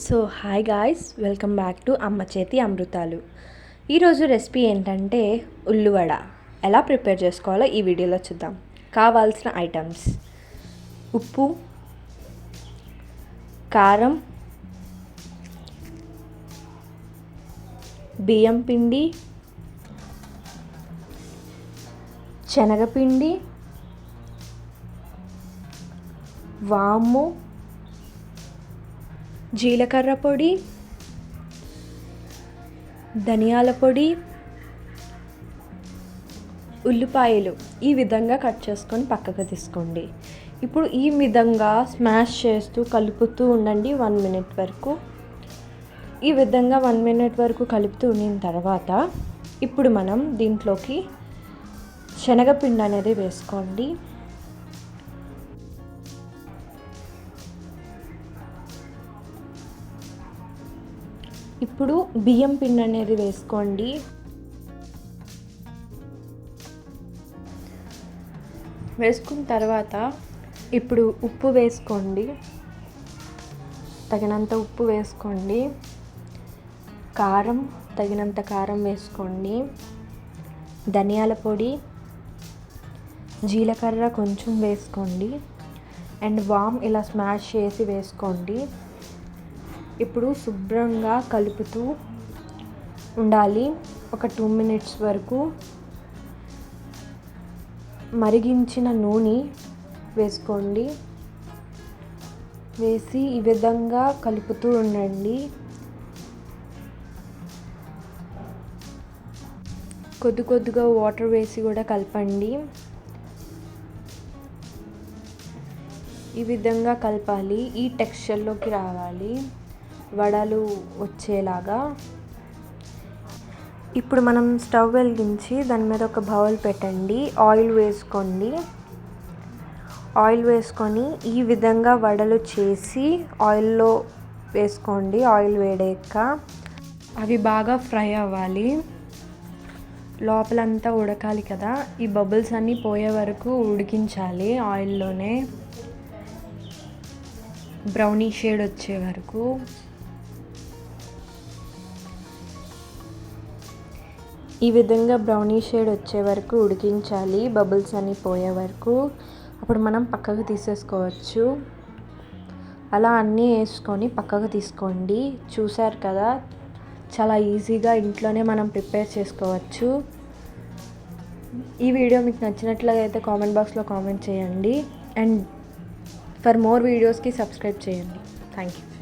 So hi guys, welcome back to అమ్మ చేతి అమృతాలు. ఈరోజు రెసిపీ ఏంటంటే ఉల్లివడ. ఎలా ప్రిపేర్ చేసుకోవాలో ఈ వీడియోలో చూద్దాం. కావాల్సిన ఐటమ్స్: ఉప్పు, కారం, బియ్యం పిండి, శనగపిండి, వాము, జీలకర్ర పొడి, ధనియాల పొడి, ఉల్లిపాయలు ఈ విధంగా కట్ చేసుకొని పక్కకు తీసుకోండి. ఇప్పుడు ఈ విధంగా స్మాష్ చేస్తూ కలుపుతూ ఉండండి 1 minute వరకు. ఈ విధంగా 1 minute వరకు కలుపుతూ ఉన్న తర్వాత ఇప్పుడు మనం దీంట్లోకి శనగపిండి అనేది వేసుకోండి. ఇప్పుడు బియ్యం పిండి అనేది వేసుకోండి. వేసుకున్న తర్వాత ఇప్పుడు ఉప్పు వేసుకోండి, తగినంత ఉప్పు వేసుకోండి. కారం తగినంత కారం వేసుకోండి. ధనియాల పొడి, జీలకర్ర కొంచెం వేసుకోండి. అండ్ వామ్ ఇలా స్మాష్ చేసి వేసుకోండి. ఇప్పుడు శుభ్రంగా కలుపుతూ ఉండాలి ఒక 2 minutes వరకు. మరిగించిన నూనె వేసుకోండి. వేసి ఈ విధంగా కలుపుతూ ఉండండి. కొద్దిగా వాటర్ వేసి కూడా కలపండి. ఈ విధంగా కలపాలి. ఈ టెక్స్చర్లోకి రావాలి, వడలు వచ్చేలాగా. ఇప్పుడు మనం స్టవ్ వెలిగించి దాని మీద ఒక బౌల్ పెట్టండి. ఆయిల్ వేసుకోండి. ఆయిల్ వేసుకొని ఈ విధంగా వడలు చేసి ఆయిల్లో వేసుకోండి. ఆయిల్ వేడాక అవి బాగా ఫ్రై అవ్వాలి, లోపలంతా ఉడకాలి కదా. ఈ బబుల్స్ అన్నీ పోయే వరకు ఉడికించాలి ఆయిల్లోనే, బ్రౌనీ షేడ్ వచ్చే వరకు. ఈ విధంగా బ్రౌనీ షేడ్ వచ్చే వరకు ఉడికించాలి, బబుల్స్ అన్నీ పోయే వరకు. అప్పుడు మనం పక్కకు తీసేసుకోవచ్చు. అలా అన్నీ వేసుకొని పక్కకు తీసుకోండి. చూసారు కదా, చాలా ఈజీగా ఇంట్లోనే మనం ప్రిపేర్ చేసుకోవచ్చు. ఈ వీడియో మీకు నచ్చినట్లయితే కామెంట్ బాక్స్లో కామెంట్ చేయండి. అండ్ ఫర్ మోర్ వీడియోస్కి సబ్స్క్రైబ్ చేయండి. Thank you.